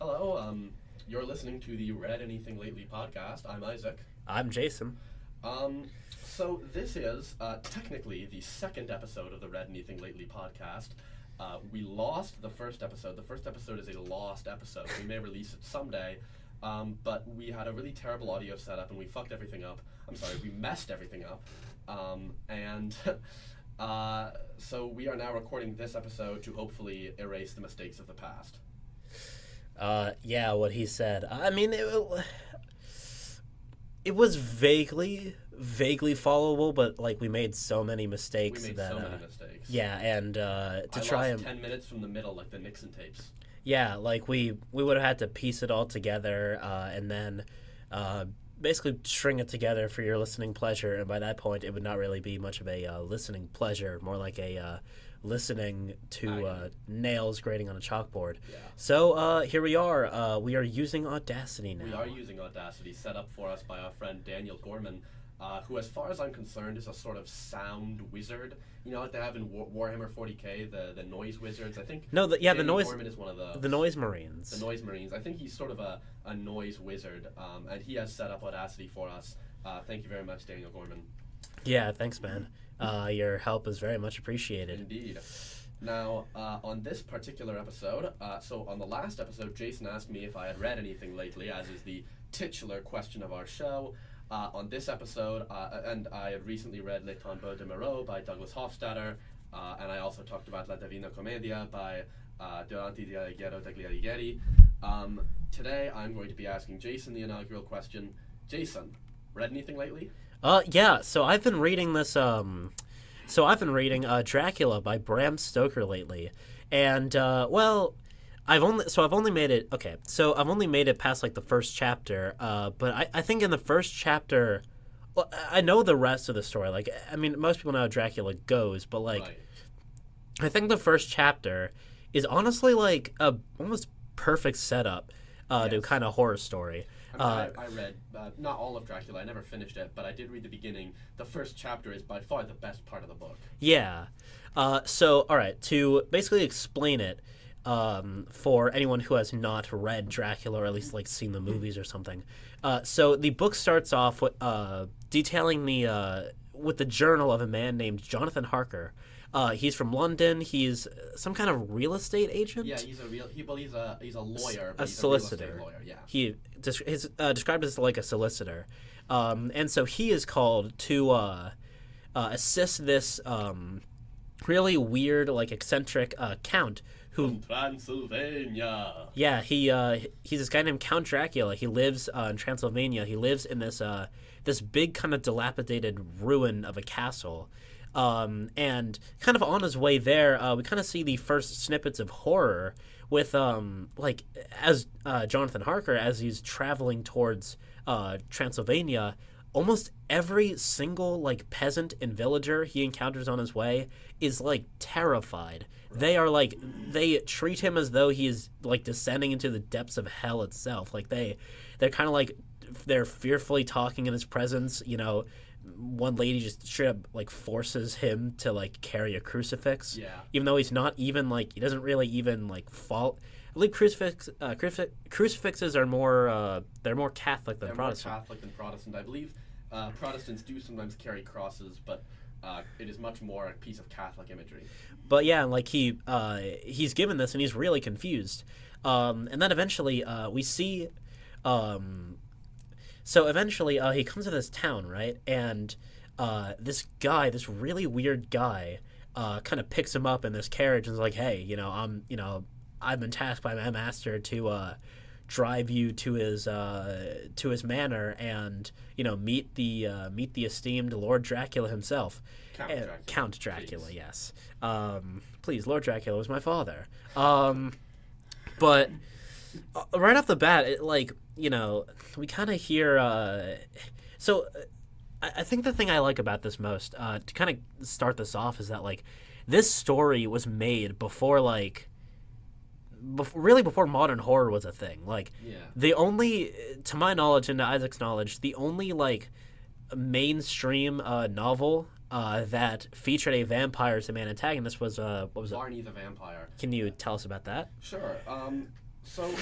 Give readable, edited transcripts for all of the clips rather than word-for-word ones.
Hello, you're listening to the Read Anything Lately podcast. I'm Isaac. I'm Jason. Um, so this is technically the second episode of the Read Anything Lately podcast. We lost the first episode. The first episode is a lost episode. We may release it someday, but we had a really terrible audio setup and we fucked everything up. I'm sorry, we messed everything up. And so we are now recording this episode to hopefully erase the mistakes of the past. Yeah, what he said. I mean, it was vaguely followable, but like we made so many mistakes. We made so many mistakes. Yeah, and I lost 10 minutes from the middle, like the Nixon tapes. Yeah, like we would have had to piece it all together, and then basically string it together for your listening pleasure. And by that point, it would not really be much of a listening pleasure, more like a listening to nails grating on a chalkboard. Yeah. So here we are. We are using Audacity now. We are using Audacity, set up for us by our friend Daniel Gorman, who, as far as I'm concerned, is a sort of sound wizard. You know what they have in Warhammer 40k, the noise wizards? I think. No, the noise. Gorman is one of those. The noise marines. The noise marines. I think he's sort of a noise wizard, and he has set up Audacity for us. Thank you very much, Daniel Gorman. Yeah, thanks, man. Your help is very much appreciated. Indeed. Now, on this particular episode, so on the last episode, Jason asked me if I had read anything lately, as is the titular question of our show. On this episode, and I had recently read Le Tombeau de Moreau by Douglas Hofstadter, and I also talked about La Divina Commedia by Durante di Alighiero degli Alighieri. Today, I'm going to be asking Jason the inaugural question. Jason, read anything lately? Yeah. So I've been reading this. Dracula by Bram Stoker lately, and I've only made it. Okay, so I've only made it past like the first chapter. But I think in the first chapter, well, I know the rest of the story. Like, I mean, most people know how Dracula goes, but like, Right. I think the first chapter is honestly like a almost perfect setup to kind of horror story. I read not all of Dracula. I never finished it, but I did read the beginning. The first chapter is by far the best part of the book. Yeah. So, all right, to basically explain it for anyone who has not read Dracula or at least like seen the movies or something. So the book starts off with detailing with the journal of a man named Jonathan Harker. He's from London. He's some kind of real estate agent. Yeah, he's a lawyer. A But he's solicitor. A real estate lawyer. Yeah. He is described as like a solicitor, and so he is called to assist this really weird, like eccentric count who. From Transylvania. Yeah, he's this guy named Count Dracula. He lives in Transylvania. He lives in this big kind of dilapidated ruin of a castle. And kind of on his way there, we kind of see the first snippets of horror with, as Jonathan Harker, as he's traveling towards Transylvania, almost every single, like, peasant and villager he encounters on his way is, like, terrified. Right. They treat him as though he is, like, descending into the depths of hell itself. Like, they're kind of like, they're fearfully talking in his presence, you know. One lady just straight up like forces him to like carry a crucifix. Yeah. Even though he's not even like he doesn't really even like fall. I believe crucifixes are more they're more Catholic than Protestant. More Catholic than Protestant. I believe Protestants do sometimes carry crosses, but it is much more a piece of Catholic imagery. But yeah, like he's given this and he's really confused. And then eventually we see. So eventually, he comes to this town, right? And this really weird guy, kind of picks him up in this carriage and is like, "Hey, I've been tasked by my master to drive you to his manor and meet the esteemed Lord Dracula himself." Count Dracula, please. Yes. Please, Lord Dracula was my father. But right off the bat, we kind of hear. I think the thing I like about this most, to kind of start this off, is that like this story was made before before modern horror was a thing. Like, the only, to my knowledge and to Isaac's knowledge, the only like mainstream novel that featured a vampire as the main antagonist was what was it? Barney the Vampire. Can you tell us about that? Sure. So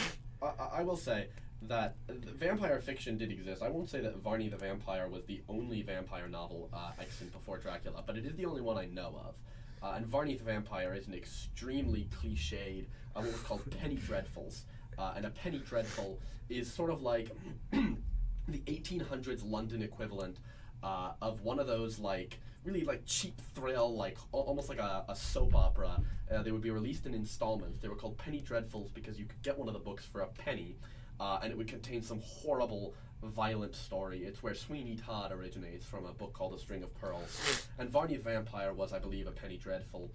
I will say that vampire fiction did exist. I won't say that Varney the Vampire was the only vampire novel extant before Dracula, but it is the only one I know of. And Varney the Vampire is an extremely cliched, what was called penny dreadfuls. And a penny dreadful is sort of like the 1800s London equivalent of one of those like really like cheap thrill, like almost like a soap opera. They would be released in installments. They were called penny dreadfuls because you could get one of the books for a penny, and it would contain some horrible, violent story. It's where Sweeney Todd originates, from a book called A String of Pearls. And Varney the Vampire was, I believe, a penny dreadful,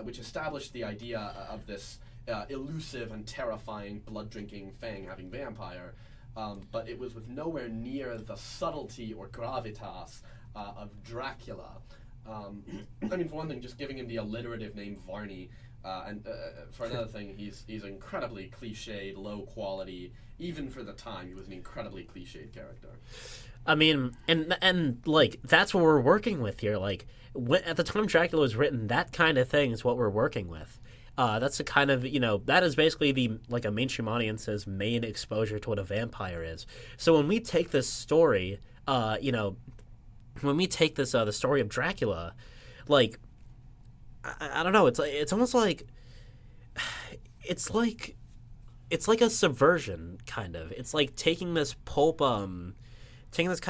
which established the idea of this elusive and terrifying blood-drinking fang-having vampire, but it was with nowhere near the subtlety or gravitas of Dracula. I mean, for one thing, just giving him the alliterative name Varney, and for another thing, he's incredibly cliched, low quality. Even for the time, he was an incredibly cliched character. I mean, and like that's what we're working with here. Like at the time Dracula was written, that kind of thing is what we're working with. That's the kind of, that is basically the like a mainstream audience's main exposure to what a vampire is. So when we take this story, when we take this the story of Dracula, like I don't know, it's almost like it's like a subversion kind of. It's like taking this kind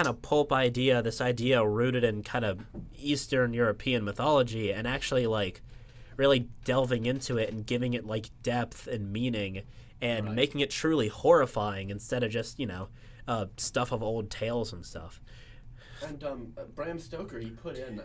of pulp idea, this idea rooted in kind of Eastern European mythology, and actually like really delving into it and giving it like depth and meaning and making it truly horrifying instead of just stuff of old tales and stuff. And Bram Stoker, he put in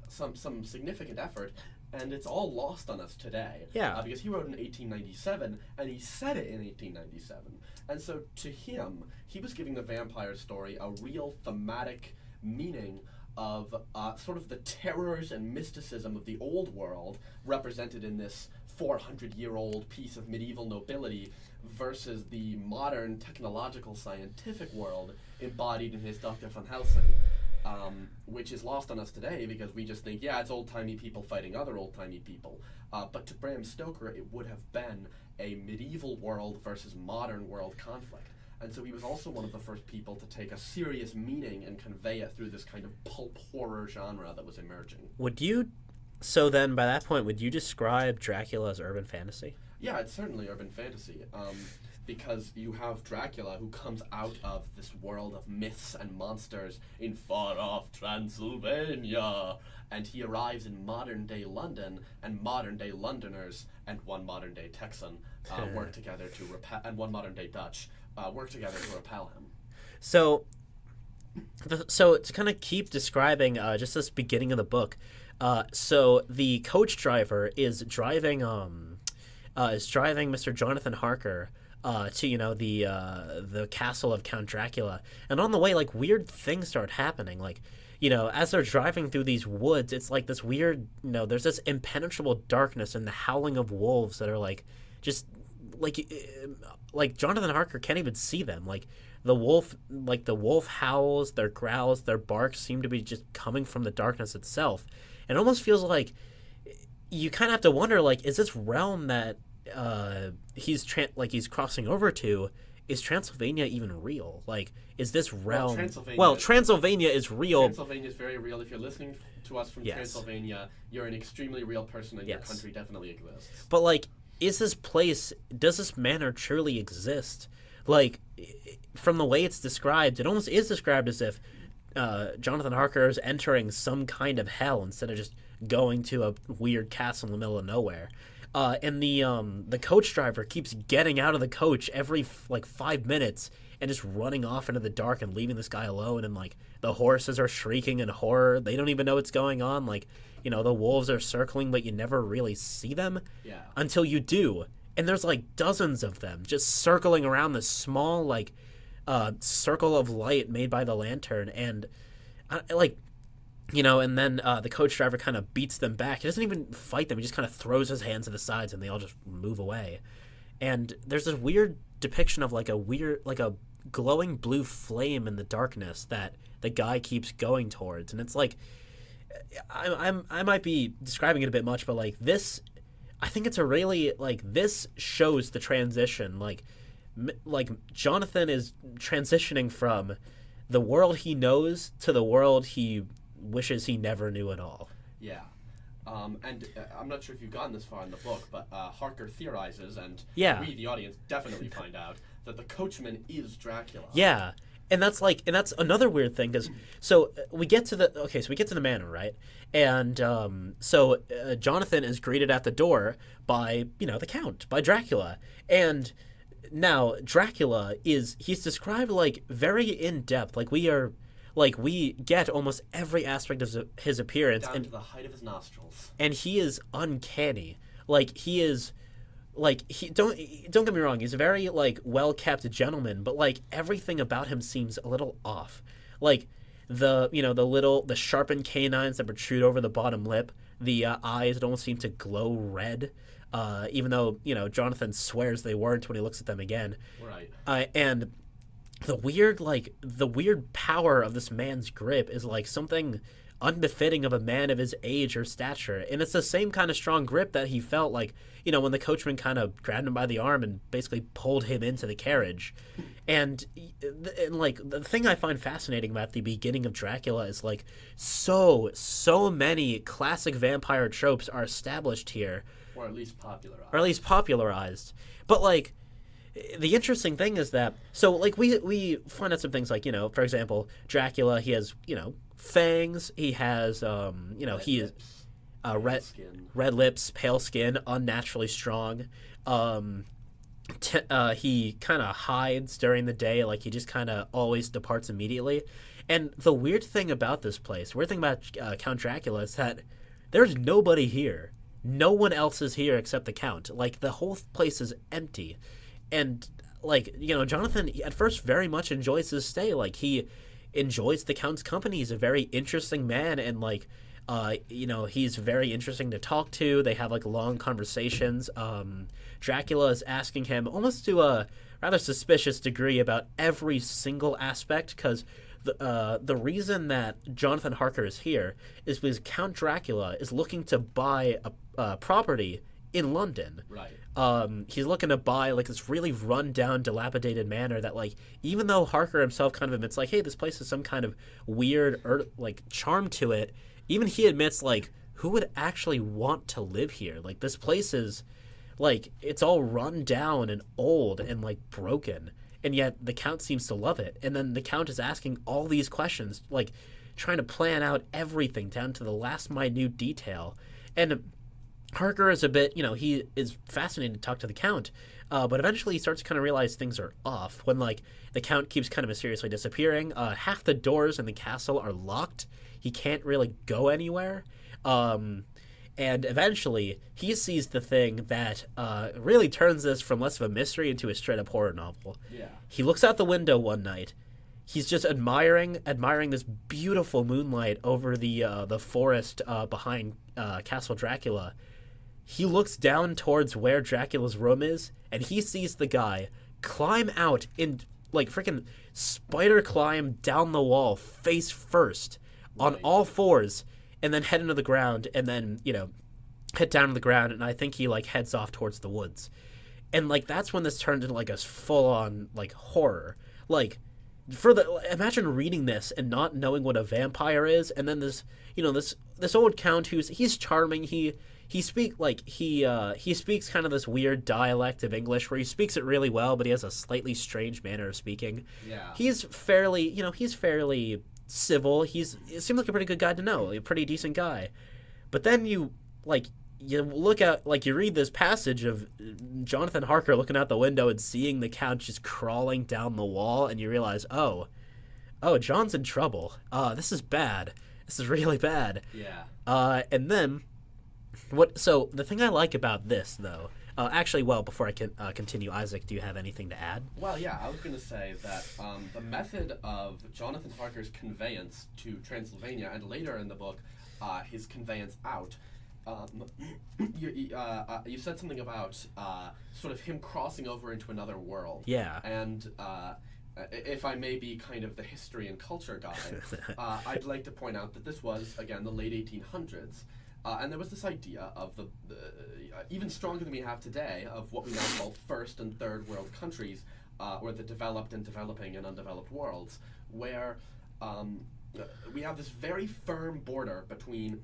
some significant effort, and it's all lost on us today. Yeah. Because he wrote in 1897, and he said it in 1897. And so to him, he was giving the vampire story a real thematic meaning of sort of the terrors and mysticism of the old world, represented in this 400-year-old piece of medieval nobility, versus the modern technological scientific world embodied in his Dr. Van Helsing, which is lost on us today because we just think, yeah, it's old-timey people fighting other old-timey people. But to Bram Stoker, it would have been a medieval world versus modern world conflict. And so he was also one of the first people to take a serious meaning and convey it through this kind of pulp horror genre that was emerging. So then by that point, would you describe Dracula as urban fantasy? Yeah, it's certainly urban fantasy, because you have Dracula who comes out of this world of myths and monsters in far-off Transylvania, and he arrives in modern-day London, and modern-day Londoners and one modern-day Texan work together to repel, and one modern-day Dutch work together to repel him. So to kind of keep describing just this beginning of the book, so the coach driver is driving Mr. Jonathan Harker to the castle of Count Dracula, and on the way, like, weird things start happening. Like, as they're driving through these woods, it's like this weird, there's this impenetrable darkness and the howling of wolves that are like just like Jonathan Harker can't even see them. Like the wolf howls, their growls, their barks seem to be just coming from the darkness itself. And it almost feels like you kind of have to wonder, like, is this realm that he's crossing over to, is Transylvania even real? Like, is this realm... Transylvania is real. Transylvania is very real. If you're listening to us from Transylvania, you're an extremely real person, and your country definitely exists. But, like, does this manor truly exist? Like, from the way it's described, it almost is described as if Jonathan Harker is entering some kind of hell instead of just going to a weird castle in the middle of nowhere. And the coach driver keeps getting out of the coach every 5 minutes and just running off into the dark and leaving this guy alone. And like the horses are shrieking in horror. They don't even know what's going on. Like, the wolves are circling, but you never really see them until you do. And there's like dozens of them just circling around this small circle of light made by the lantern. And and then the coach driver kind of beats them back. He doesn't even fight them. He just kind of throws his hands to the sides and they all just move away. And there's this weird depiction of like a glowing blue flame in the darkness that the guy keeps going towards. And it's like, I might be describing it a bit much, but like this, I think it's a really like this shows the transition. Like Jonathan is transitioning from the world he knows to the world he wishes he never knew at all. Yeah. And I'm not sure if you've gotten this far in the book, but Harker theorizes, and Yeah. we, the audience, definitely find out that the coachman is Dracula. Yeah. And that's another weird thing because we get to the manor, right? And Jonathan is greeted at the door by the Count, by Dracula, and now Dracula he's described like very in depth, like we get almost every aspect of his appearance down to the height of his nostrils, and he is uncanny. Like he is. Like he don't get me wrong, he's a very like well kept gentleman, but like everything about him seems a little off. Like the sharpened canines that protrude over the bottom lip, the eyes that almost seem to glow red, even though Jonathan swears they weren't when he looks at them again. Right. And the weird power of this man's grip is like something unbefitting of a man of his age or stature, and it's the same kind of strong grip that he felt like when the coachman kind of grabbed him by the arm and basically pulled him into the carriage. And like the thing I find fascinating about the beginning of Dracula is like so many classic vampire tropes are established here, or at least popularized. But like the interesting thing is that we find out some things like for example, Dracula, he has fangs, he has he is red lips, pale skin, unnaturally strong. He kind of hides during the day, like he just kind of always departs immediately. And the weird thing about this place, weird thing about Count Dracula is that there's nobody here. No one else is here except the Count. Like the whole place is empty. And like Jonathan at first very much enjoys his stay. Like he enjoys the Count's company. He's a very interesting man, and like he's very interesting to talk to. They have like long conversations. Dracula is asking him almost to a rather suspicious degree about every single aspect, because the reason that Jonathan Harker is here is because Count Dracula is looking to buy a property in London. Right. He's looking to buy like this really run-down, dilapidated manor that like even though Harker himself kind of admits like, hey, this place has some kind of weird like charm to it, even he admits like who would actually want to live here? Like this place is like it's all run down and old and like broken, and yet the Count seems to love it. And then the Count is asking all these questions, like trying to plan out everything down to the last minute detail. And Harker is a bit, he is fascinated to talk to the Count, but eventually he starts to kind of realize things are off when, like, the Count keeps kind of mysteriously disappearing. Half the doors in the castle are locked. He can't really go anywhere. And eventually he sees the thing that really turns this from less of a mystery into a straight-up horror novel. Yeah. He looks out the window one night. He's just admiring this beautiful moonlight over the forest behind Castle Dracula. He looks down towards where Dracula's room is, and he sees the guy climb out in, like, freaking spider climb down the wall face first on all fours, and then head into the ground, and then, head down to the ground, and I think he, like, heads off towards the woods. And, like, that's when this turned into, like, a full-on, like, horror. Like, imagine reading this and not knowing what a vampire is, and then this old Count he's charming, he speaks kind of this weird dialect of English where he speaks it really well, but he has a slightly strange manner of speaking. Yeah. He's fairly civil. He seems like a pretty good guy to know, a pretty decent guy. But then you look at, like, you read this passage of Jonathan Harker looking out the window and seeing the Count just crawling down the wall, and you realize, oh, John's in trouble. This is bad. This is really bad. Yeah. And then so the thing I like about this, though, before I can continue, Isaac, do you have anything to add? Well, yeah, I was going to say that the method of Jonathan Harker's conveyance to Transylvania, and later in the book, his conveyance out, you said something about sort of him crossing over into another world. Yeah. And if I may be kind of the history and culture guy, I'd like to point out that this was, again, the late 1800s. And there was this idea of the even stronger than we have today, of what we now call first and third world countries, or the developed and developing and undeveloped worlds, where we have this very firm border between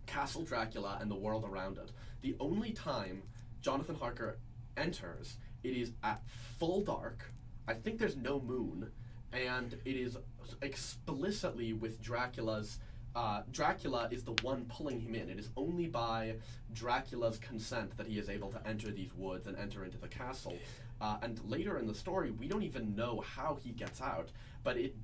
Castle Dracula and the world around it. The only time Jonathan Harker enters, it is at full dark. I think there's no moon, and it is explicitly with Dracula's. Dracula is the one pulling him in. It is only by Dracula's consent that he is able to enter these woods and enter into the castle. And later in the story, we don't even know how he gets out, but it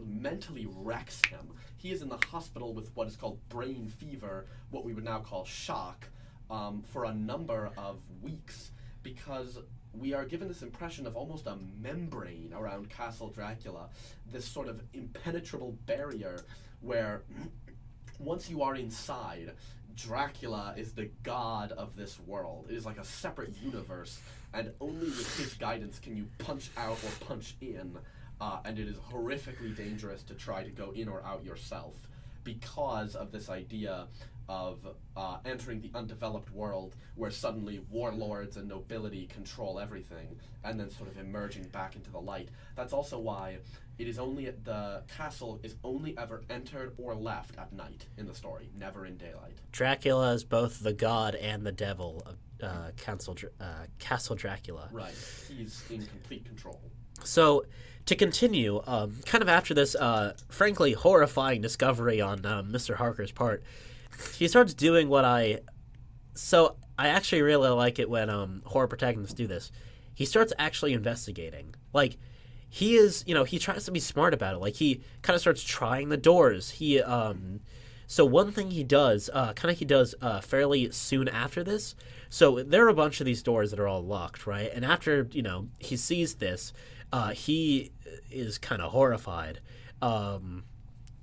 mentally wrecks him. He is in the hospital with what is called brain fever, what we would now call shock, for a number of weeks, because we are given this impression of almost a membrane around Castle Dracula, this sort of impenetrable barrier where once you are inside, Dracula is the god of this world. It is like a separate universe, and only with his guidance can you punch out or punch in, and it is horrifically dangerous to try to go in or out yourself because of this idea of entering the undeveloped world where suddenly warlords and nobility control everything, and then sort of emerging back into the light. That's also why it is only the castle is only ever entered or left at night in the story, never in daylight. Dracula is both the god and the devil of Castle Dracula. Right, he's in complete control. So, to continue, kind of after this, frankly, horrifying discovery on Mr. Harker's part, he starts doing what I actually really like it when horror protagonists do this. He starts actually investigating. Like, he is, he tries to be smart about it. Like, he kind of starts trying the doors. So one thing he does, fairly soon after this. So there are a bunch of these doors that are all locked, right? And after, he sees this, he is kind of horrified. And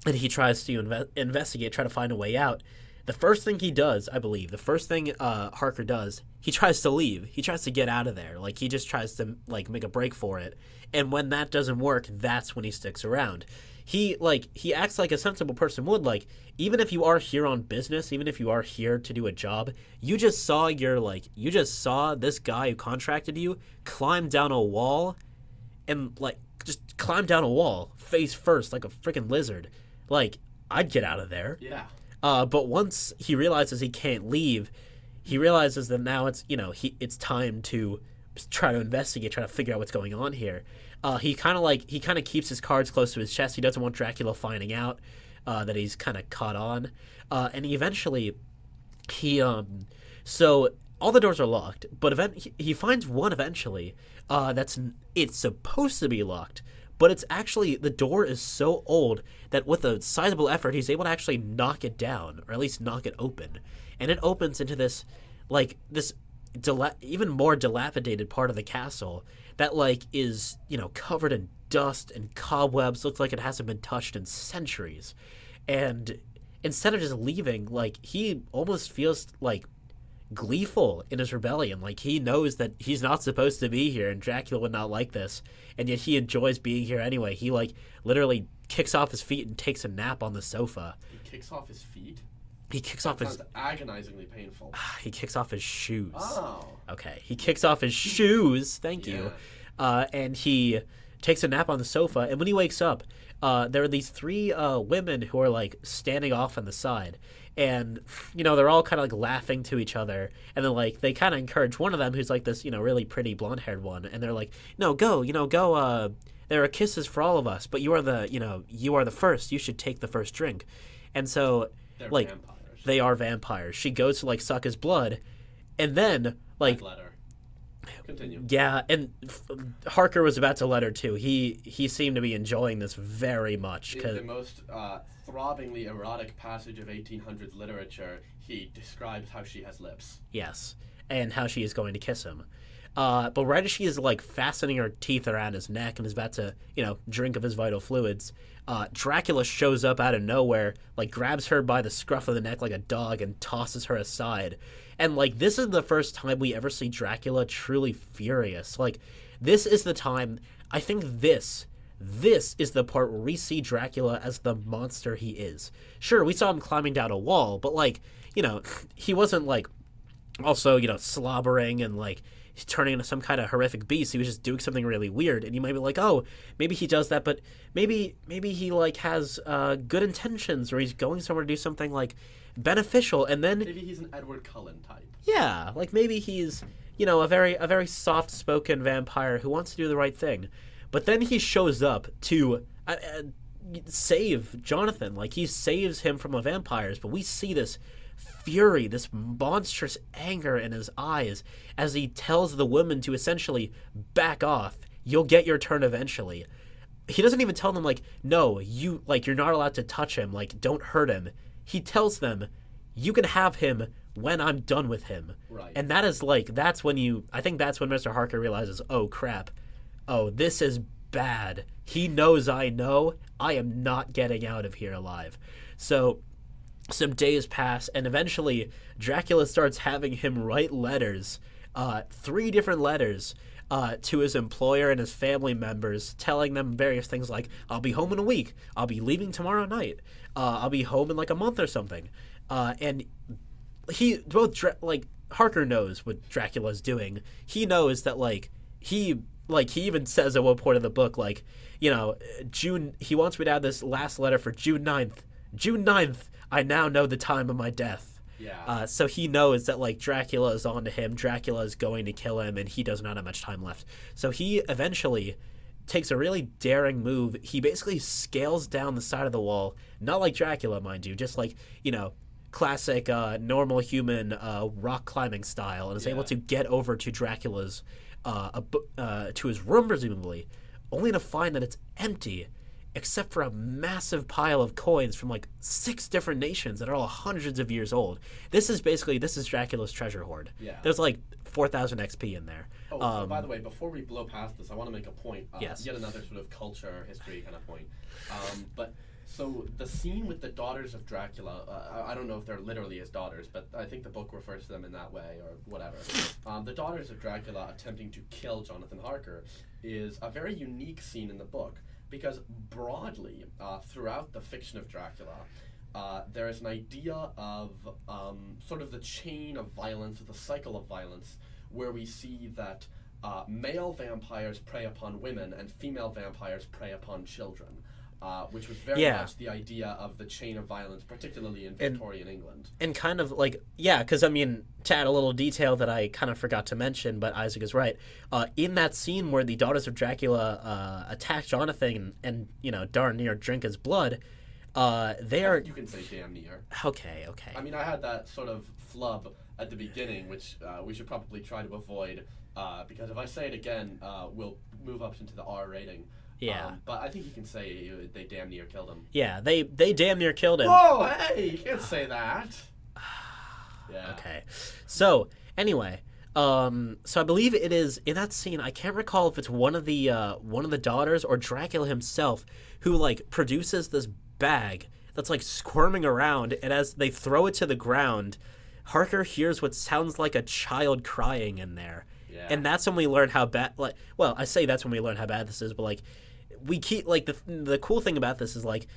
he tries to investigate, try to find a way out. The first thing he does, I believe, Harker does, he tries to leave. He tries to get out of there. Like, he just tries to, make a break for it. And when that doesn't work, that's when he sticks around. He acts like a sensible person would. Like, even if you are here on business, even if you are here to do a job, you just saw this guy who contracted you climb down a wall and, just climb down a wall face first like a freaking lizard. Like, I'd get out of there. Yeah. But once he realizes he can't leave, he realizes that now it's it's time to try to investigate, try to figure out what's going on here. He kind of keeps his cards close to his chest. He doesn't want Dracula finding out that he's kind of caught on, and so all the doors are locked, but he finds one eventually it's supposed to be locked. But it's actually, the door is so old that with a sizable effort, he's able to actually knock it down, or at least knock it open. And it opens into this even more dilapidated part of the castle that, is, covered in dust and cobwebs, looks like it hasn't been touched in centuries. And instead of just leaving, he almost feels, gleeful in his rebellion. He knows that he's not supposed to be here and Dracula would not like this, and yet he enjoys being here anyway. He literally kicks off his feet and takes a nap on the sofa. He kicks off his feet? He kicks off his... Sounds agonizingly painful. He kicks off his shoes. Oh. Okay. He kicks off his shoes. Thank you. And he takes a nap on the sofa, and when he wakes up, there are these three women who are standing off on the side. And, they're all kind of laughing to each other. And then they kind of encourage one of them who's this, really pretty blonde haired one. And they're like, no, go, go. There are kisses for all of us, but you are the first. You should take the first drink. And so, they're vampires. They are vampires. She goes to suck his blood. And then, I'd let her. Continue. Yeah, and Harker was about to let her too. He seemed to be enjoying this very much. In the most throbbingly erotic passage of 1800s literature, he describes how she has lips. Yes, and how she is going to kiss him. But right as she is fastening her teeth around his neck and is about to, drink of his vital fluids, Dracula shows up out of nowhere, grabs her by the scruff of the neck like a dog and tosses her aside. And, this is the first time we ever see Dracula truly furious. This is the time, I think this this is the part where we see Dracula as the monster he is. Sure, we saw him climbing down a wall, but like, you know, he wasn't like also, you know, slobbering and like turning into some kind of horrific beast. He was just doing something really weird, and you might be like, oh, maybe he does that, but maybe he like has good intentions, or he's going somewhere to do something like beneficial, and then maybe he's an Edward Cullen type. Yeah, like maybe he's, you know, a very soft-spoken vampire who wants to do the right thing. But then he shows up to save Jonathan. Like, he saves him from the vampires, but we see this fury, this monstrous anger in his eyes as he tells the woman to essentially back off. You'll get your turn eventually. He doesn't even tell them, like, no, you're not allowed to touch him. Like, don't hurt him. He tells them, you can have him when I'm done with him. Right. And that is like, I think that's when Mr. Harker realizes, oh crap, oh, this is bad. He knows I know. I am not getting out of here alive. So some days pass, and eventually Dracula starts having him write letters, 3 different letters, to his employer and his family members, telling them various things like, I'll be home in a week, I'll be leaving tomorrow night, I'll be home in like a month or something. And Harker knows what Dracula's doing. He knows that he even says at one point in the book, like, you know, he wants me to have this last letter for June 9th. June 9th, I now know the time of my death. Yeah. So he knows that, like, Dracula is on to him. Dracula is going to kill him, and he does not have much time left. So he eventually takes a really daring move. He basically scales down the side of the wall, not like Dracula, mind you, just like, you know, classic normal human rock climbing style, and is able to get over to Dracula's to his room, presumably, only to find that it's empty except for a massive pile of coins from like 6 different nations that are all hundreds of years old. This is Dracula's treasure hoard. Yeah. There's like 4,000 XP in there. Oh, by the way, before we blow past this, I want to make a point. Yes. Yet another sort of culture, history kind of point. So the scene with the daughters of Dracula, I don't know if they're literally his daughters, but I think the book refers to them in that way, or whatever. The daughters of Dracula attempting to kill Jonathan Harker is a very unique scene in the book, because broadly, throughout the fiction of Dracula, there is an idea of sort of the chain of violence, the cycle of violence, where we see that male vampires prey upon women and female vampires prey upon children. Which was very much the idea of the chain of violence, particularly in Victorian England. And kind of like, because I mean, to add a little detail that I kind of forgot to mention, but Isaac is right. In that scene where the daughters of Dracula attack Jonathan and, you know, darn near drink his blood, they are... You can say damn near. Okay. I mean, I had that sort of flub at the beginning, which we should probably try to avoid, because if I say it again, we'll move up into the R rating. Yeah. But I think you can say they damn near killed him. Yeah, they damn near killed him. Whoa, hey, you can't say that. Yeah. Okay. So, anyway, so I believe it is in that scene, I can't recall if it's one of the daughters or Dracula himself who like produces this bag that's like squirming around, and as they throw it to the ground, Harker hears what sounds like a child crying in there. Yeah. And that's when we learn how bad, I say that's when we learn how bad this is, but like, we keep, like, the cool thing about this is, like,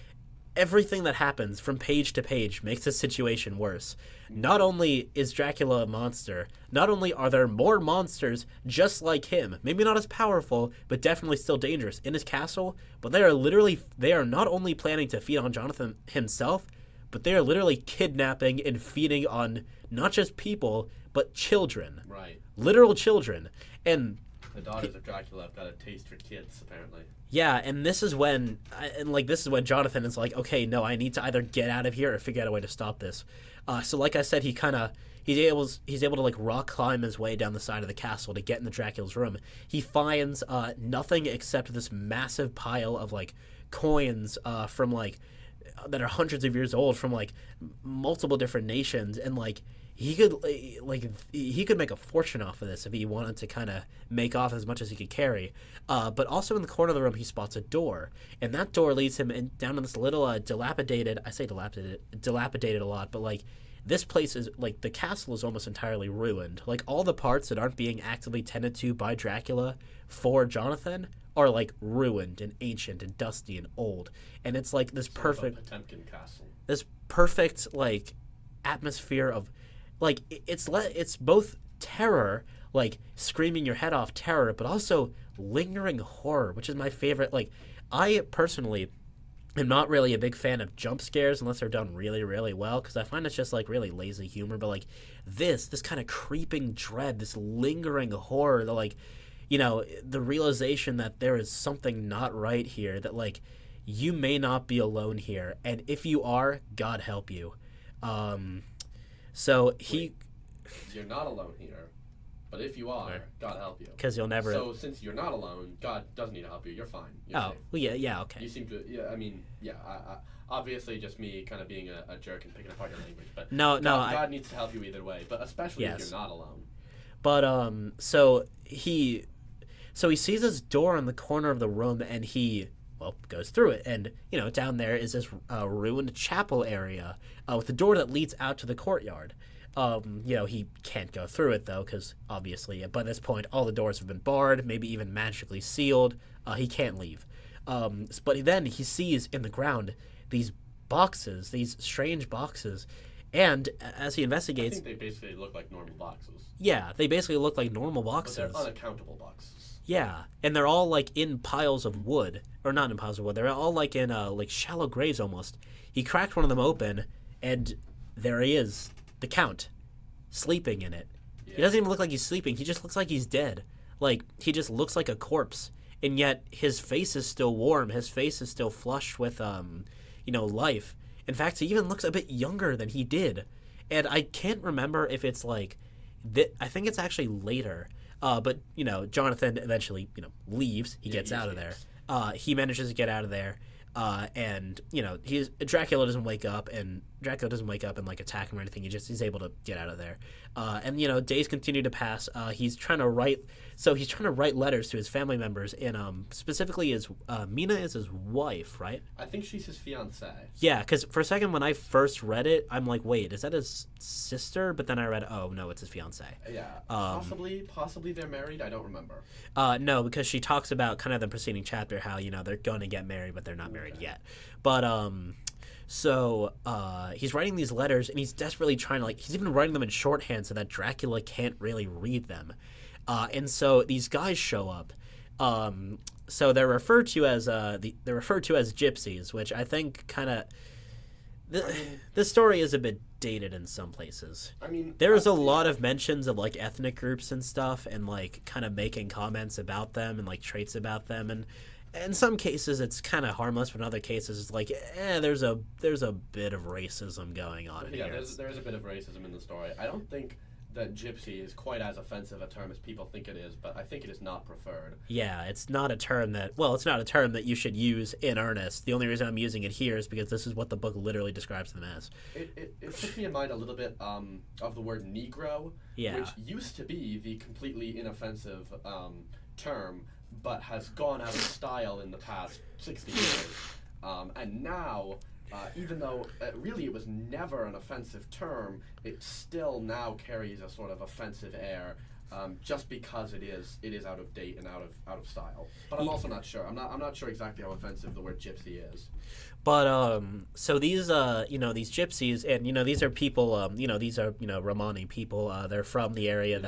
everything that happens from page to page makes the situation worse. Not only is Dracula a monster, not only are there more monsters just like him, maybe not as powerful, but definitely still dangerous in his castle, but they are not only planning to feed on Jonathan himself, but they are literally kidnapping and feeding on not just people, but children. Right. Literal children. And the daughters of Dracula have got a taste for kids, apparently. Yeah, and this is when Jonathan is like, okay, no, I need to either get out of here or figure out a way to stop this. So like I said, he's able to like rock climb his way down the side of the castle to get into Dracula's room. He finds nothing except this massive pile of like coins from like that are hundreds of years old from like multiple different nations, and like he could make a fortune off of this if he wanted to kind of make off as much as he could carry. But also in the corner of the room, he spots a door, and that door leads him down to this little dilapidated. I say dilapidated a lot, but like this place is like the castle is almost entirely ruined. Like all the parts that aren't being actively tended to by Dracula for Jonathan are like ruined and ancient and dusty and old. And it's like this perfect Potemkin castle. This perfect like atmosphere of like it's both terror, like screaming your head off terror, but also lingering horror, which is my favorite. Like I personally am not really a big fan of jump scares unless they're done really, really well, because I find it's just like really lazy humor. But like this kind of creeping dread, this lingering horror, the like, you know, the realization that there is something not right here, that like you may not be alone here, and if you are, God help you. So he. You're not alone here, but if you are, God help you. Because you'll never. So since you're not alone, God doesn't need to help you. You're fine. You're safe. Well, yeah, okay. You seem to, I mean, I obviously just me kind of being a jerk and picking apart your language, but God needs to help you either way, but especially if you're not alone. But so he sees this door in the corner of the room, and he goes through it, and you know down there is this ruined chapel area with a door that leads out to the courtyard. You know, he can't go through it though, because obviously by this point all the doors have been barred, maybe even magically sealed. He can't leave. But then he sees in the ground these boxes, these strange boxes, and as he investigates, I think they basically look like normal boxes. Yeah, they basically look like normal boxes. But they're unaccountable boxes. Yeah, and they're all like in piles of wood, or not in piles of wood. They're all like in like shallow graves almost. He cracked one of them open, and there he is. The Count, sleeping in it. Yeah. He doesn't even look like he's sleeping. He just looks like he's dead. Like, he just looks like a corpse. And yet, his face is still warm. His face is still flushed with, you know, life. In fact, he even looks a bit younger than he did. And I can't remember if it's like... I think it's actually later. But, you know, Jonathan eventually, you know, leaves. He gets out of there. He manages to get out of there. And you know Dracula doesn't wake up and like attack him or anything. He's able to get out of there. And you know days continue to pass. He's trying to write letters to his family members, and specifically his Mina is his wife, right? I think she's his fiancée. Yeah, because for a second when I first read it, I'm like, wait, is that his sister? But then I read, oh no, it's his fiancée. Yeah, possibly they're married. I don't remember. No, because she talks about kind of the preceding chapter how you know they're going to get married, but they're not married yet. But so he's writing these letters, and he's desperately trying to he's even writing them in shorthand so that Dracula can't really read them. And so these guys show up. So they're referred to as gypsies, which I think kind of the story is a bit dated in some places. I mean, there's a lot of mentions of like ethnic groups and stuff, and like kind of making comments about them and like traits about them, and in some cases it's kind of harmless, but in other cases it's like there's a bit of racism going on in here. There's a bit of racism in the story. I don't think that gypsy is quite as offensive a term as people think it is, but I think it is not preferred. Yeah, it's not a term that you should use in earnest. The only reason I'm using it here is because this is what the book literally describes them as. It puts me in mind a little bit of the word Negro, which used to be the completely inoffensive term, but has gone out of style in the past 60 years. And now... even though really it was never an offensive term, it still now carries a sort of offensive air, just because it is out of date and out of style. But I'm also not sure. I'm not sure exactly how offensive the word gypsy is. But so these these gypsies, and these are people, these are Romani people. They're from the area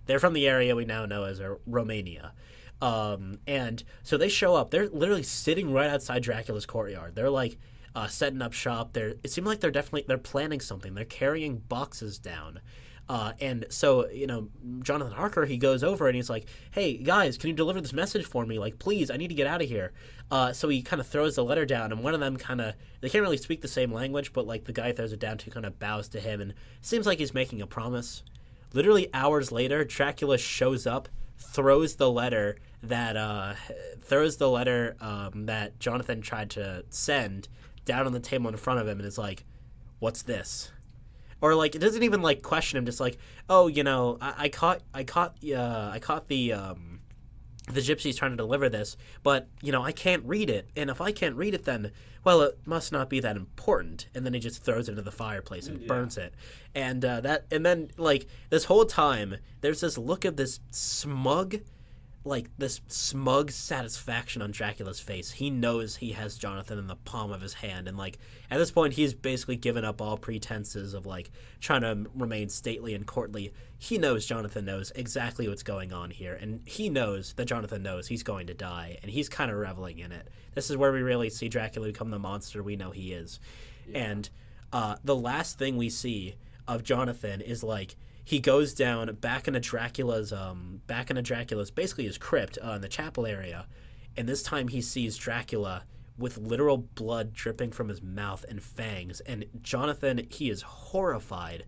they're from the area we now know as Romania. And so they show up. They're literally sitting right outside Dracula's courtyard. They're like setting up shop. It seemed like they're planning something. They're carrying boxes down. And so, Jonathan Harker, he goes over and he's like, hey, guys, can you deliver this message for me? Like, please, I need to get out of here. So he kind of throws the letter down, and one of them they can't really speak the same language, but, like, the guy throws it down to kind of bows to him, and it seems like he's making a promise. Literally hours later, Dracula shows up, throws the letter that Jonathan tried to send down on the table in front of him, and is like, what's this? Or like it doesn't even like question him, just like, oh, I caught the the gypsy's trying to deliver this, but, I can't read it. And if I can't read it, then, well, it must not be that important. And then he just throws it into the fireplace and burns it. And then, this whole time, there's this look of this smug satisfaction on Dracula's face. He knows he has Jonathan in the palm of his hand, and at this point he's basically given up all pretenses of trying to remain stately and courtly. He knows Jonathan knows exactly what's going on here, and he knows that Jonathan knows he's going to die, and he's kind of reveling in it. This is where we really see Dracula become the monster we know he is. And the last thing we see of Jonathan is he goes down back into Dracula's basically his crypt in the chapel area, and this time he sees Dracula with literal blood dripping from his mouth and fangs, and Jonathan, he is horrified.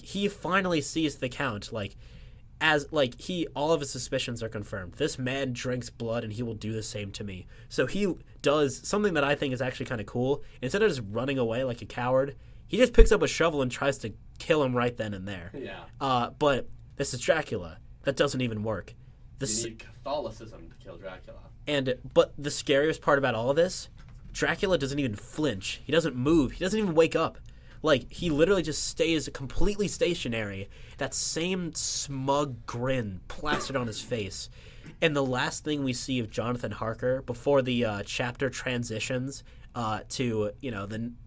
He finally sees the Count, all of his suspicions are confirmed. This man drinks blood and he will do the same to me. So he does something that I think is actually kind of cool. Instead of just running away like a coward, he just picks up a shovel and tries to kill him right then and there. Yeah. But this is Dracula. That doesn't even work. You need Catholicism to kill Dracula. But the scariest part about all of this, Dracula doesn't even flinch. He doesn't move. He doesn't even wake up. He literally just stays completely stationary. That same smug grin plastered on his face. And the last thing we see of Jonathan Harker before the chapter transitions to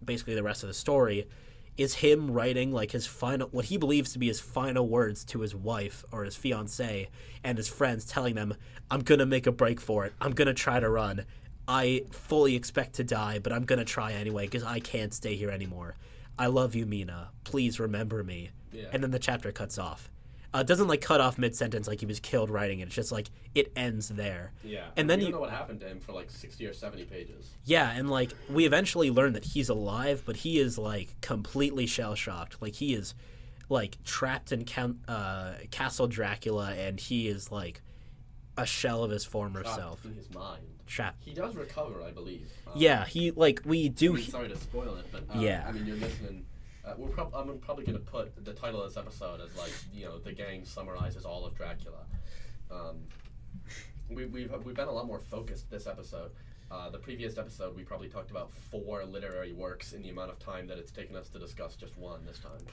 basically the rest of the story is him writing his final, what he believes to be his final words to his wife or his fiancée and his friends, telling them, "I'm gonna make a break for it. I'm gonna try to run. I fully expect to die, but I'm gonna try anyway because I can't stay here anymore. I love you, Mina. Please remember me." Yeah. And then the chapter cuts off. It doesn't cut off mid-sentence like he was killed writing it. It's just it ends there. Yeah. And then you don't know what happened to him for 60 or 70 pages. Yeah, and we eventually learn that he's alive, but he is completely shell-shocked. He is trapped in Castle Dracula, and he is a shell of his former self. In his mind. Trapped. He does recover, I believe. Yeah, he we do. Sorry to spoil it, but yeah. I mean, you're listening. I'm probably going to put the title of this episode as the gang summarizes all of Dracula. We've been a lot more focused this episode. The previous episode we probably talked about 4 literary works in the amount of time that it's taken us to discuss just one this time.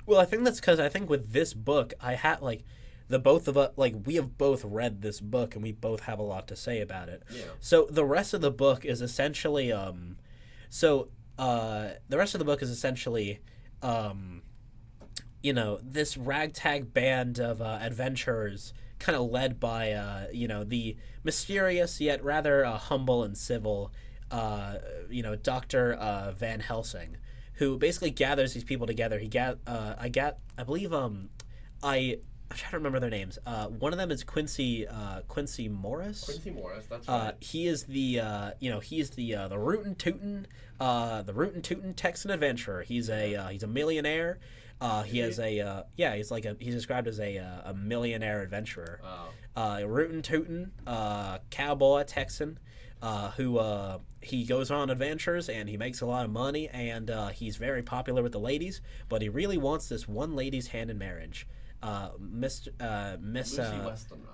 Well, I think that's because I think with this book I had the both of us we have both read this book and we both have a lot to say about it. Yeah. So the rest of the book is essentially this ragtag band of adventurers, kind of led by the mysterious yet rather humble and civil Dr. Van Helsing, who basically gathers these people together. I'm trying to remember their names. One of them is Quincy Morris. Quincy Morris, that's right. He is the rootin' tootin' Texan adventurer. He's a millionaire. He's described as a millionaire adventurer. Oh. Rootin' tootin' cowboy Texan. Who he goes on adventures and he makes a lot of money and he's very popular with the ladies, but he really wants this one lady's hand in marriage. Lucy Westenra.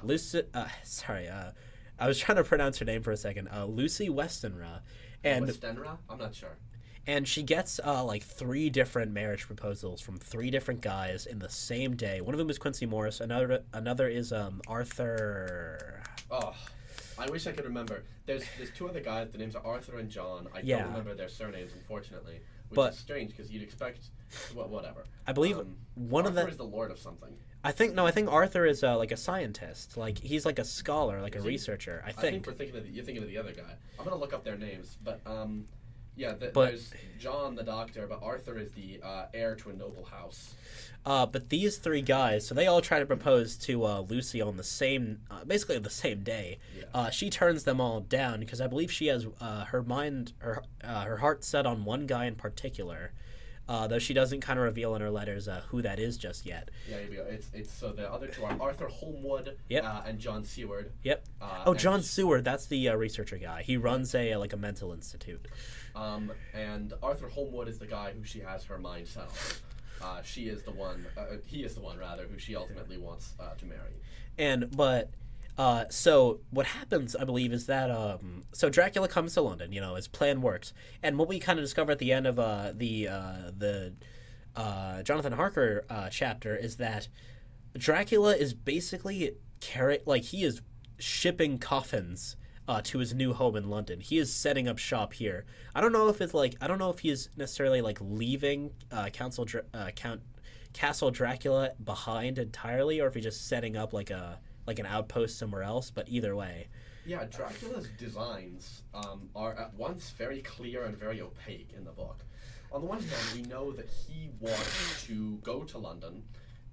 I was trying to pronounce her name for a second. Lucy Westenra. And Westenra? I'm not sure. And she gets 3 different marriage proposals from 3 different guys in the same day. One of them is Quincy Morris. Another is Arthur. Oh, I wish I could remember. There's 2 other guys. The names are Arthur and John. I don't remember their surnames, unfortunately, which is strange because you'd expect. Well, whatever. I believe one Arthur of them is the Lord of something. I think Arthur is a scientist. He's a scholar, a researcher. I think you're thinking of the other guy. I'm gonna look up their names, but there's John the doctor, but Arthur is the heir to a noble house. But these 3 guys, so they all try to propose to Lucy on the same, basically the same day. Yeah. She turns them all down because I believe she has her heart set on one guy in particular. Though she doesn't kind of reveal in her letters who that is just yet. Yeah, here we go. It's so the other 2 are Arthur Holmwood and John Seward. Yep. John Seward, that's the researcher guy. He runs a mental institute. And Arthur Holmwood is the guy who she has her mind set on. He is the one rather, who she ultimately wants to marry. But So what happens, I believe, is that so Dracula comes to London. His plan works, and what we kind of discover at the end of the Jonathan Harker chapter is that Dracula is basically he is shipping coffins to his new home in London. He is setting up shop here. I don't know if he is necessarily like leaving Castle Dracula behind entirely, or if he's just setting up like an outpost somewhere else. But either way, yeah, Dracula's designs are at once very clear and very opaque in the book. On the one hand, we know that he wants to go to London,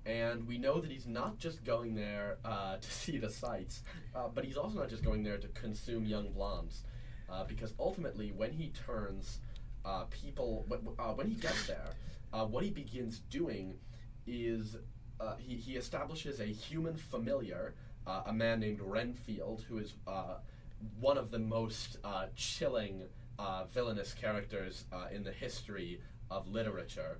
and we know that he's not just going there to see the sights, but he's also not just going there to consume young blondes, because ultimately, when he turns when he gets there, what he begins doing is he establishes a human familiar, a man named Renfield, who is one of the most chilling villainous characters in the history of literature.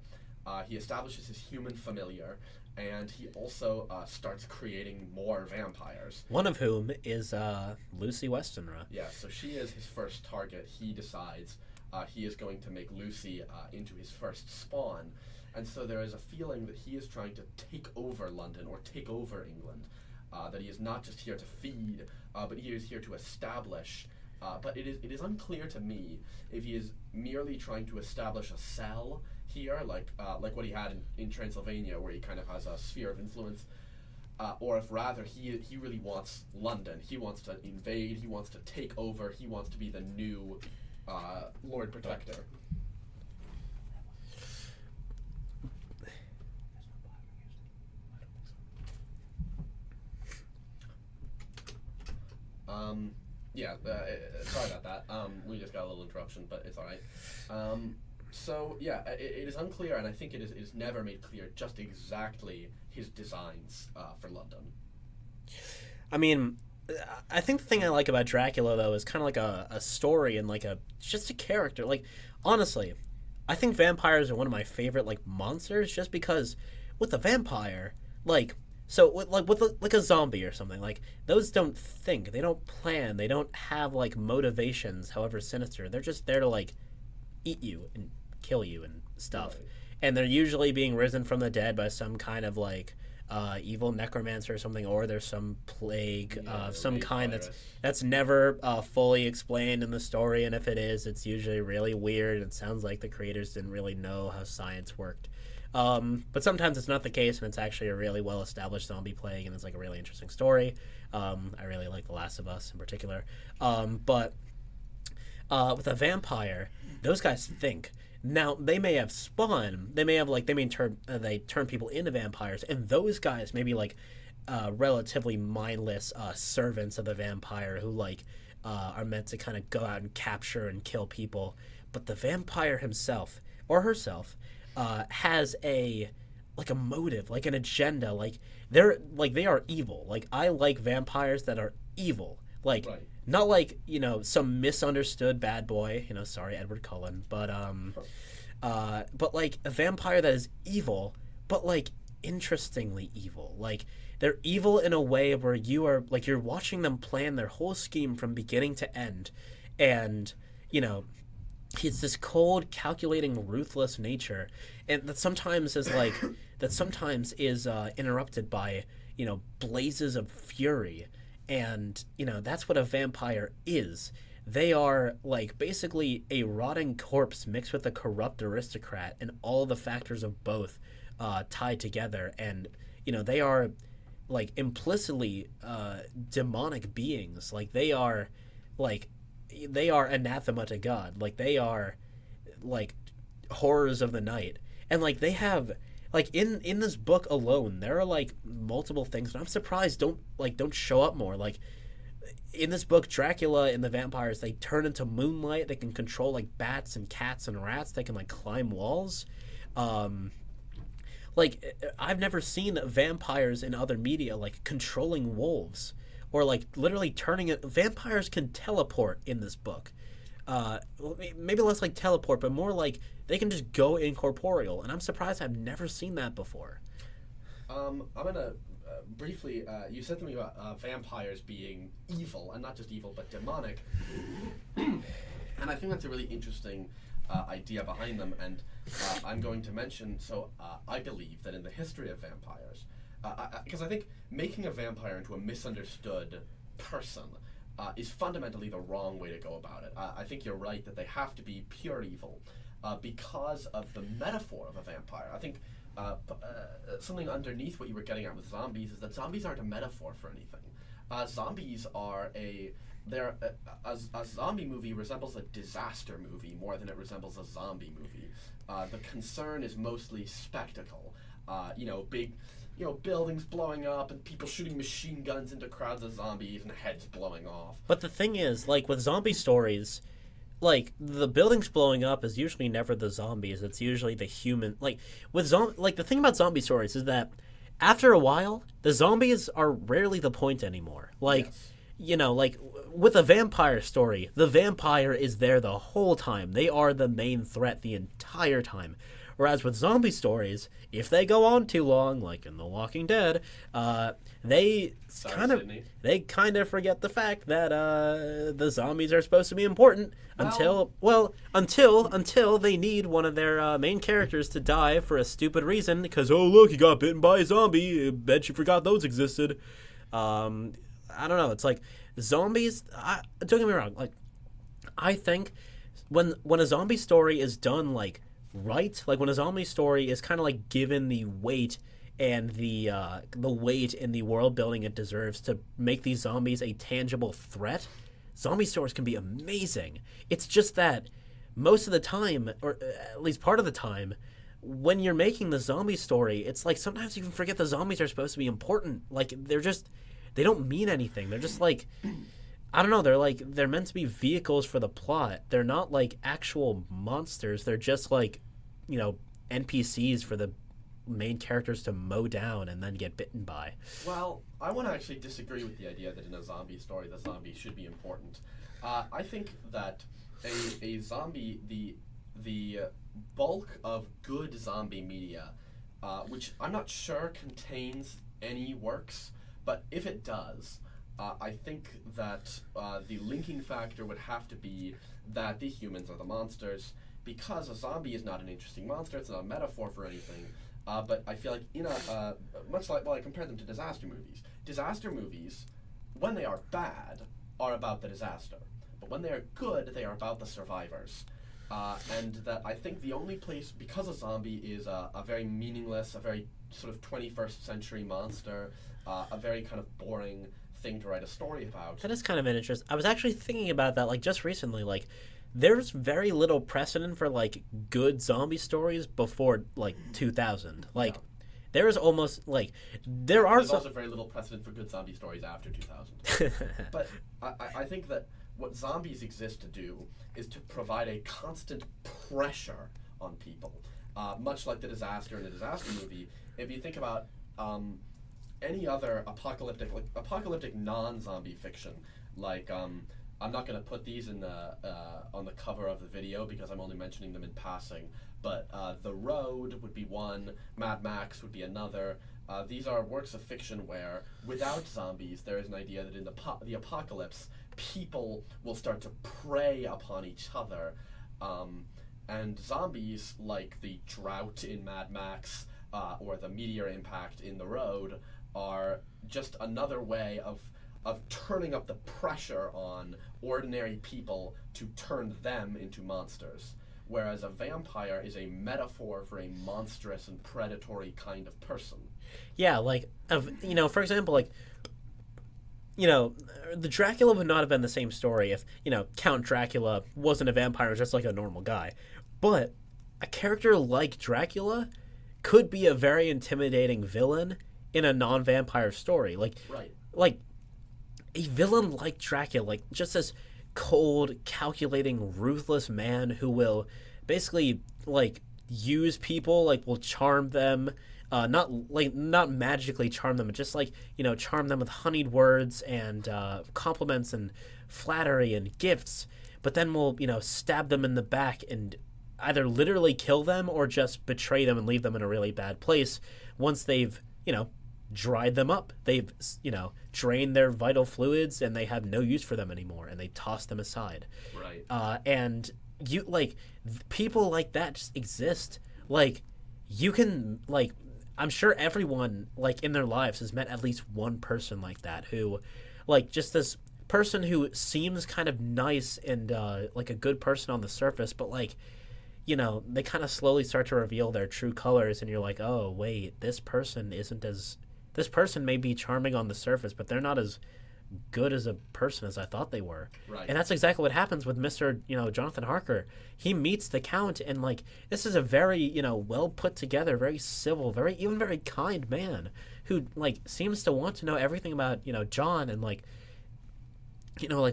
He establishes his human familiar, and he also starts creating more vampires. One of whom is Lucy Westenra. Yeah, so she is his first target. He decides he is going to make Lucy into his first spawn. And so there is a feeling that he is trying to take over London or take over England, that he is not just here to feed, but he is here to establish. But it is unclear to me if he is merely trying to establish a cell here, like what he had in Transylvania, where he kind of has a sphere of influence, or if rather he really wants London. He wants to invade. He wants to take over. He wants to be the new Lord Protector. Sorry about that. We just got a little interruption, but it's all right. So yeah, it is unclear, and I think it is never made clear just exactly his designs for London. I mean, I think the thing I like about Dracula, though, is kind of like a story and like just a character. Like, honestly, I think vampires are one of my favorite like monsters, just because with a vampire, like. So, with a zombie or something, like, those don't think, they don't plan, they don't have, like, motivations, however sinister. They're just there to, like, eat you and kill you and stuff. Right. And they're usually being risen from the dead by some kind of, like, evil necromancer or something, or there's some plague of some kind that's never fully explained in the story, and if it is, it's usually really weird. It sounds like the creators didn't really know how science worked. But sometimes it's not the case, and it's actually a really well-established zombie plague, and it's like a really interesting story. I really like The Last of Us in particular. But with a vampire, those guys think. Now, they may have spawn. They may turn people into vampires, and those guys may be like relatively mindless servants of the vampire who are meant to kind of go out and capture and kill people. But the vampire himself or herself has a motive, like an agenda, they are evil. Like, I like vampires that are evil, like Right. not like some misunderstood bad boy, sorry Edward Cullen, but like a vampire that is evil, but like interestingly evil. Like, they're evil in a way where you're watching them plan their whole scheme from beginning to end, and it's this cold, calculating, ruthless nature, and that sometimes is interrupted by blazes of fury, and that's what a vampire is. They are like basically a rotting corpse mixed with a corrupt aristocrat, and all the factors of both tied together, and they are like implicitly demonic beings. Like, they are anathema to God. Like, they are like horrors of the night, and like they have like in this book alone there are like multiple things, and I'm surprised don't show up more. Like, in this book, Dracula and the vampires, they turn into moonlight. They can control like bats and cats and rats. They can like climb walls. Like, I've never seen vampires in other media like controlling wolves, or like literally turning it. Vampires can teleport in this book. Maybe less like teleport, but more like they can just go incorporeal, and I'm surprised I've never seen that before. I'm gonna briefly, you said something about vampires being evil, and not just evil, but demonic. And I think that's a really interesting idea behind them, and I'm going to mention, I believe that in the history of vampires, because I think making a vampire into a misunderstood person is fundamentally the wrong way to go about it. I think you're right that they have to be pure evil because of the metaphor of a vampire. I think something underneath what you were getting at with zombies is that zombies aren't a metaphor for anything. Zombies are a zombie movie resembles a disaster movie more than it resembles a zombie movie. The concern is mostly spectacle. Big, buildings blowing up and people shooting machine guns into crowds of zombies and heads blowing off. But the thing is, like, with zombie stories, like, the buildings blowing up is usually never the zombies. It's usually the human. Like, with the thing about zombie stories is that after a while, the zombies are rarely the point anymore. Like, Yes. With a vampire story, the vampire is there the whole time. They are the main threat the entire time. Whereas with zombie stories, if they go on too long, like in The Walking Dead, they kind of forget the fact that the zombies are supposed to be important until they need one of their main characters to die for a stupid reason because, oh look, he got bitten by a zombie. Bet you forgot those existed. I don't know. It's like zombies. Don't get me wrong. Like, I think when a zombie story is done right, like when a zombie story is kind of like given the weight and the weight in the world building it deserves to make these zombies a tangible threat, zombie stories can be amazing. It's just that most of the time, or at least part of the time, when you're making the zombie story, it's like sometimes you can forget the zombies are supposed to be important. Like, they don't mean anything. They're just like, I don't know, they're meant to be vehicles for the plot. They're not like actual monsters. They're just like, NPCs for the main characters to mow down and then get bitten by. Well, I want to actually disagree with the idea that in a zombie story the zombie should be important. I think that a zombie, the bulk of good zombie media, which I'm not sure contains any works, but if it does, I think that the linking factor would have to be that the humans are the monsters, because a zombie is not an interesting monster, it's not a metaphor for anything, but I feel like I compare them to disaster movies. Disaster movies, when they are bad, are about the disaster, but when they are good, they are about the survivors. And that I think the only place, because a zombie is a very meaningless, a very sort of 21st century monster, a very kind of boring thing to write a story about. That is kind of an interest. I was actually thinking about that, just recently. There's very little precedent for, good zombie stories before, 2000. There is almost, There's also very little precedent for good zombie stories after 2000. But I think that what zombies exist to do is to provide a constant pressure on people. Much like the disaster in a disaster movie, if you think about any other apocalyptic non-zombie fiction, I'm not going to put these in on the cover of the video because I'm only mentioning them in passing, but The Road would be one, Mad Max would be another. These are works of fiction where, without zombies, there is an idea that in the apocalypse, people will start to prey upon each other, and zombies, like the drought in Mad Max or the meteor impact in The Road, are just another way of turning up the pressure on ordinary people to turn them into monsters. Whereas a vampire is a metaphor for a monstrous and predatory kind of person. Yeah, for example, the Dracula would not have been the same story if, Count Dracula wasn't a vampire, was just like a normal guy. But a character like Dracula could be a very intimidating villain in a non-vampire story. Right. A villain like Dracula, just this cold, calculating, ruthless man who will basically, use people, will charm them, not magically charm them, but just, charm them with honeyed words and compliments and flattery and gifts, but then will, stab them in the back and either literally kill them or just betray them and leave them in a really bad place once they've, dried them up. They've, drained their vital fluids, and they have no use for them anymore, and they toss them aside. Right. And you, people like that just exist. You can, I'm sure everyone, in their lives has met at least one person like that who, just this person who seems kind of nice and, a good person on the surface, but, they kind of slowly start to reveal their true colors, and you're like, oh, wait, this person may be charming on the surface, but they're not as good as a person as I thought they were. Right. And that's exactly what happens with Mr. Jonathan Harker. He meets the Count, and this is a very, well put together, very civil, even very kind man who seems to want to know everything about, John, and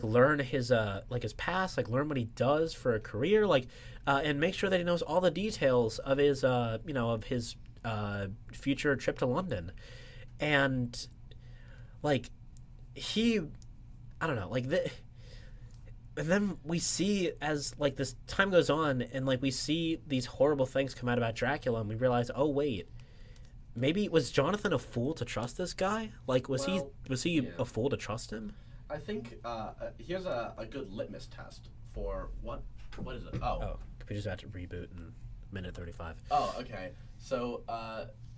learn his his past, learn what he does for a career, and make sure that he knows all the details of his future trip to London. And I don't know, and then we see as this time goes on, and we see these horrible things come out about Dracula, and we realize, oh wait, maybe was Jonathan a fool to trust this guy? Was he a fool to trust him? I think here's a good litmus test for what is it? Oh, computer's about to reboot in minute 35. Oh, okay. So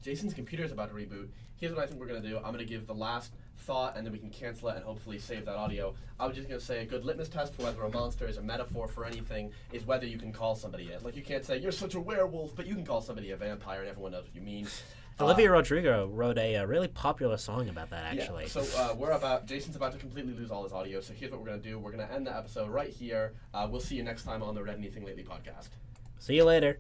Jason's computer is about to reboot. Here's what I think we're going to do. I'm going to give the last thought, and then we can cancel it and hopefully save that audio. I was just going to say a good litmus test for whether a monster is a metaphor for anything is whether you can call somebody it. You can't say, you're such a werewolf, but you can call somebody a vampire, and everyone knows what you mean. Olivia Rodrigo wrote a really popular song about that, actually. Yeah, so Jason's about to completely lose all his audio, so here's what we're going to do. We're going to end the episode right here. We'll see you next time on the Read Anything Lately podcast. See you later.